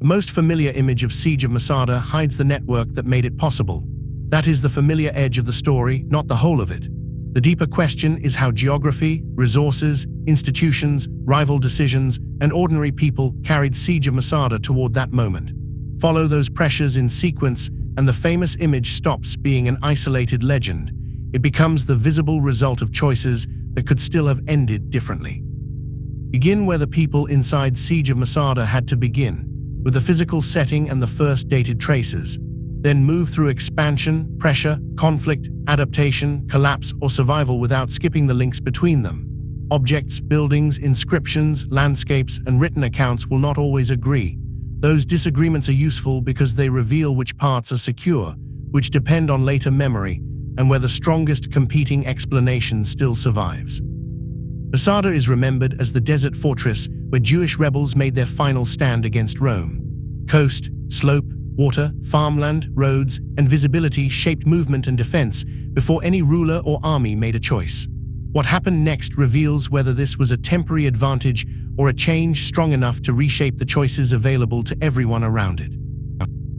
The most familiar image of Siege of Masada hides the network that made it possible. That is the familiar edge of the story, not the whole of it. The deeper question is how geography, resources, institutions, rival decisions, and ordinary people carried Siege of Masada toward that moment. Follow those pressures in sequence, and the famous image stops being an isolated legend. It becomes the visible result of choices that could still have ended differently. Begin where the people inside Siege of Masada had to begin, with the physical setting and the first dated traces. Then move through expansion, pressure, conflict, adaptation, collapse, or survival without skipping the links between them. Objects, buildings, inscriptions, landscapes, and written accounts will not always agree. Those disagreements are useful because they reveal which parts are secure, which depend on later memory, and where the strongest competing explanation still survives. Masada is remembered as the desert fortress where Jewish rebels made their final stand against Rome. Coast, slope, water, farmland, roads, and visibility shaped movement and defense before any ruler or army made a choice. What happened next reveals whether this was a temporary advantage or a change strong enough to reshape the choices available to everyone around it.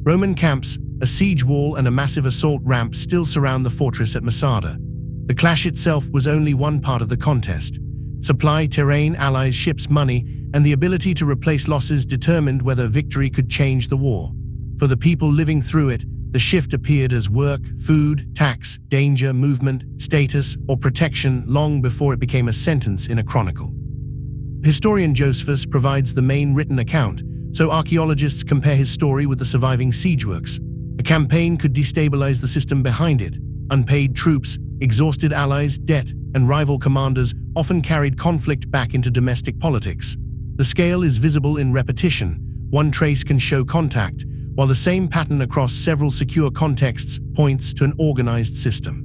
Roman camps, a siege wall, and a massive assault ramp still surround the fortress at Masada. The clash itself was only one part of the contest. Supply, terrain, allies, ships, money, and the ability to replace losses determined whether victory could change the war. For the people living through it, the shift appeared as work, food, tax, danger, movement, status, or protection long before it became a sentence in a chronicle. Historian Josephus provides the main written account, so archaeologists compare his story with the surviving siegeworks. A campaign could destabilize the system behind it. Unpaid troops, exhausted allies, debt, and rival commanders often carried conflict back into domestic politics. The scale is visible in repetition. One trace can show contact, while the same pattern across several secure contexts points to an organized system.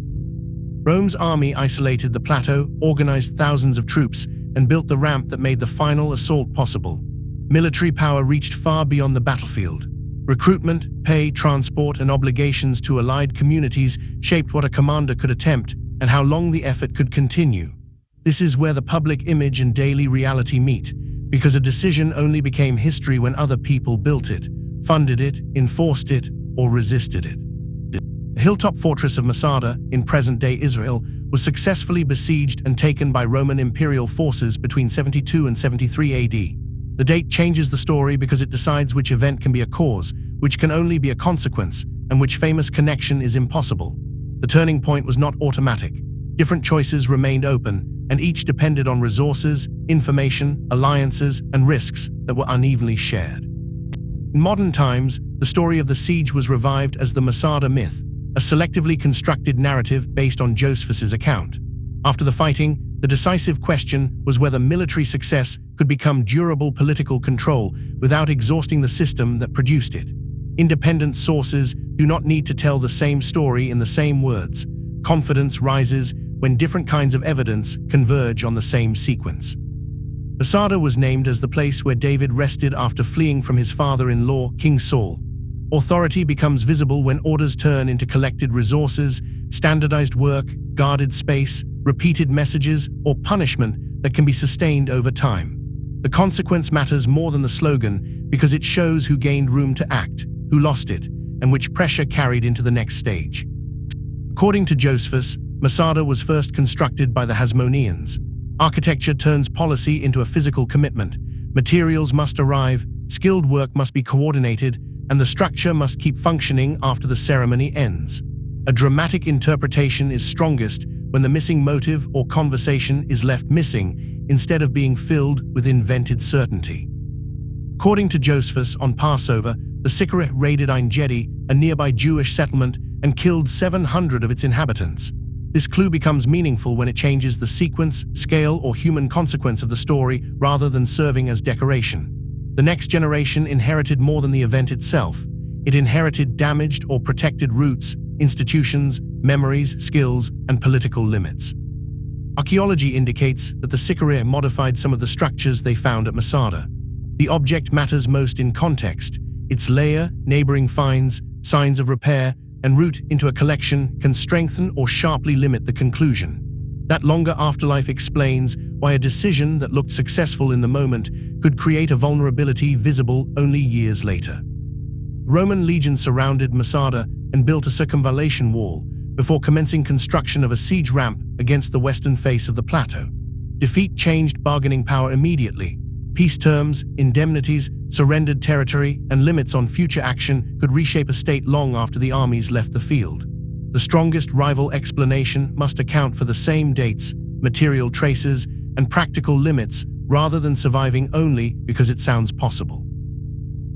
Rome's army isolated the plateau, organized thousands of troops, and built the ramp that made the final assault possible. Military power reached far beyond the battlefield. Recruitment, pay, transport, and obligations to allied communities shaped what a commander could attempt and how long the effort could continue. This is where the public image and daily reality meet, because a decision only became history when other people built it, funded it, enforced it, or resisted it. The hilltop fortress of Masada, in present-day Israel, was successfully besieged and taken by Roman imperial forces between 72 and 73 AD. The date changes the story because it decides which event can be a cause, which can only be a consequence, and which famous connection is impossible. The turning point was not automatic. Different choices remained open, and each depended on resources, information, alliances, and risks that were unevenly shared. In modern times, the story of the siege was revived as the Masada myth, a selectively constructed narrative based on Josephus's account. After the fighting, the decisive question was whether military success could become durable political control without exhausting the system that produced it. Independent sources do not need to tell the same story in the same words. Confidence rises when different kinds of evidence converge on the same sequence. Masada was named as the place where David rested after fleeing from his father-in-law, King Saul. Authority becomes visible when orders turn into collected resources, standardized work, guarded space, repeated messages, or punishment that can be sustained over time. The consequence matters more than the slogan because it shows who gained room to act, who lost it, and which pressure carried into the next stage. According to Josephus, Masada was first constructed by the Hasmoneans. Architecture turns policy into a physical commitment. Materials must arrive, skilled work must be coordinated, and the structure must keep functioning after the ceremony ends. A dramatic interpretation is strongest when the missing motive or conversation is left missing instead of being filled with invented certainty. According to Josephus, on Passover, the Sicarii raided Ein Gedi, a nearby Jewish settlement, and killed 700 of its inhabitants. This clue becomes meaningful when it changes the sequence, scale, or human consequence of the story rather than serving as decoration. The next generation inherited more than the event itself. It inherited damaged or protected roots, institutions, memories, skills, and political limits. Archaeology indicates that the Sicarii modified some of the structures they found at Masada. The object matters most in context. Its layer, neighboring finds, signs of repair, and route into a collection can strengthen or sharply limit the conclusion. That longer afterlife explains why a decision that looked successful in the moment could create a vulnerability visible only years later. Roman legions surrounded Masada and built a circumvallation wall before commencing construction of a siege ramp against the western face of the plateau. Defeat changed bargaining power immediately. Peace terms, indemnities, surrendered territory, and limits on future action could reshape a state long after the armies left the field. The strongest rival explanation must account for the same dates, material traces, and practical limits rather than surviving only because it sounds possible.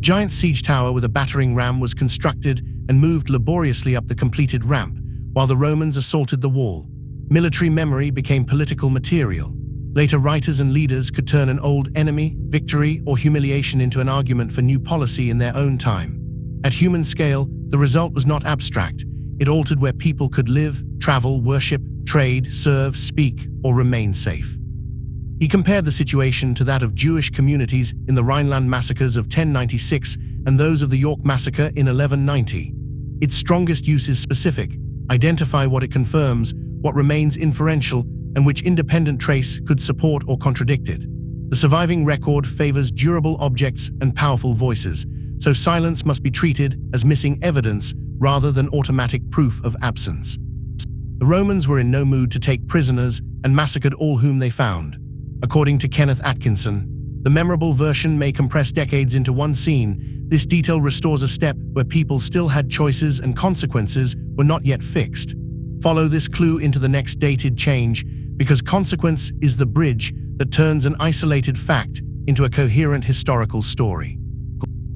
Giant siege tower with a battering ram was constructed and moved laboriously up the completed ramp, while the Romans assaulted the wall. Military memory became political material. Later writers and leaders could turn an old enemy, victory, or humiliation into an argument for new policy in their own time. At human scale, the result was not abstract. It altered where people could live, travel, worship, trade, serve, speak, or remain safe. He compared the situation to that of Jewish communities in the Rhineland massacres of 1096 and those of the York massacre in 1190. Its strongest use is specific: identify what it confirms, what remains inferential, and which independent trace could support or contradict it. The surviving record favors durable objects and powerful voices, so silence must be treated as missing evidence rather than automatic proof of absence. The Romans were in no mood to take prisoners and massacred all whom they found. According to Kenneth Atkinson, the memorable version may compress decades into one scene. This detail restores a step where people still had choices and consequences were not yet fixed. Follow this clue into the next dated change, because consequence is the bridge that turns an isolated fact into a coherent historical story.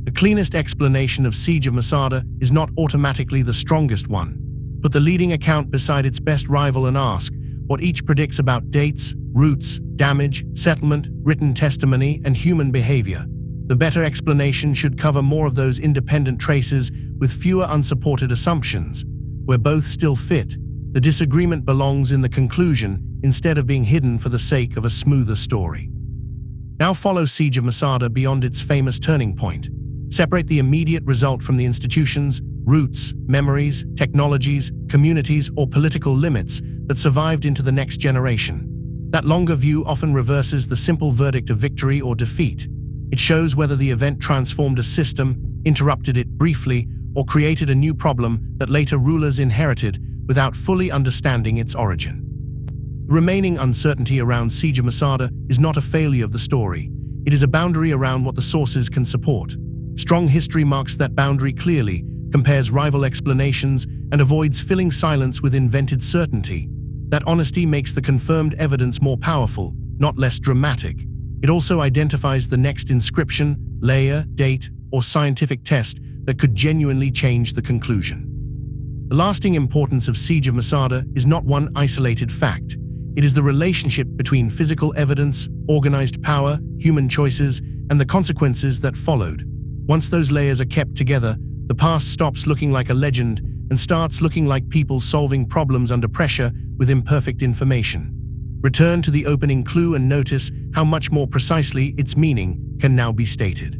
The cleanest explanation of Siege of Masada is not automatically the strongest one. Put the leading account beside its best rival and ask what each predicts about dates, routes, damage, settlement, written testimony, and human behavior. The better explanation should cover more of those independent traces with fewer unsupported assumptions. Where both still fit, the disagreement belongs in the conclusion instead of being hidden for the sake of a smoother story. Now follow Siege of Masada beyond its famous turning point. Separate the immediate result from the institutions, roots, memories, technologies, communities, or political limits that survived into the next generation. That longer view often reverses the simple verdict of victory or defeat. It shows whether the event transformed a system, interrupted it briefly, or created a new problem that later rulers inherited without fully understanding its origin. The remaining uncertainty around Siege of Masada is not a failure of the story. It is a boundary around what the sources can support. Strong history marks that boundary clearly, compares rival explanations, and avoids filling silence with invented certainty. That honesty makes the confirmed evidence more powerful, not less dramatic. It also identifies the next inscription, layer, date, or scientific test that could genuinely change the conclusion. The lasting importance of Siege of Masada is not one isolated fact. It is the relationship between physical evidence, organized power, human choices, and the consequences that followed. Once those layers are kept together, the past stops looking like a legend and starts looking like people solving problems under pressure with imperfect information. Return to the opening clue and notice how much more precisely its meaning can now be stated.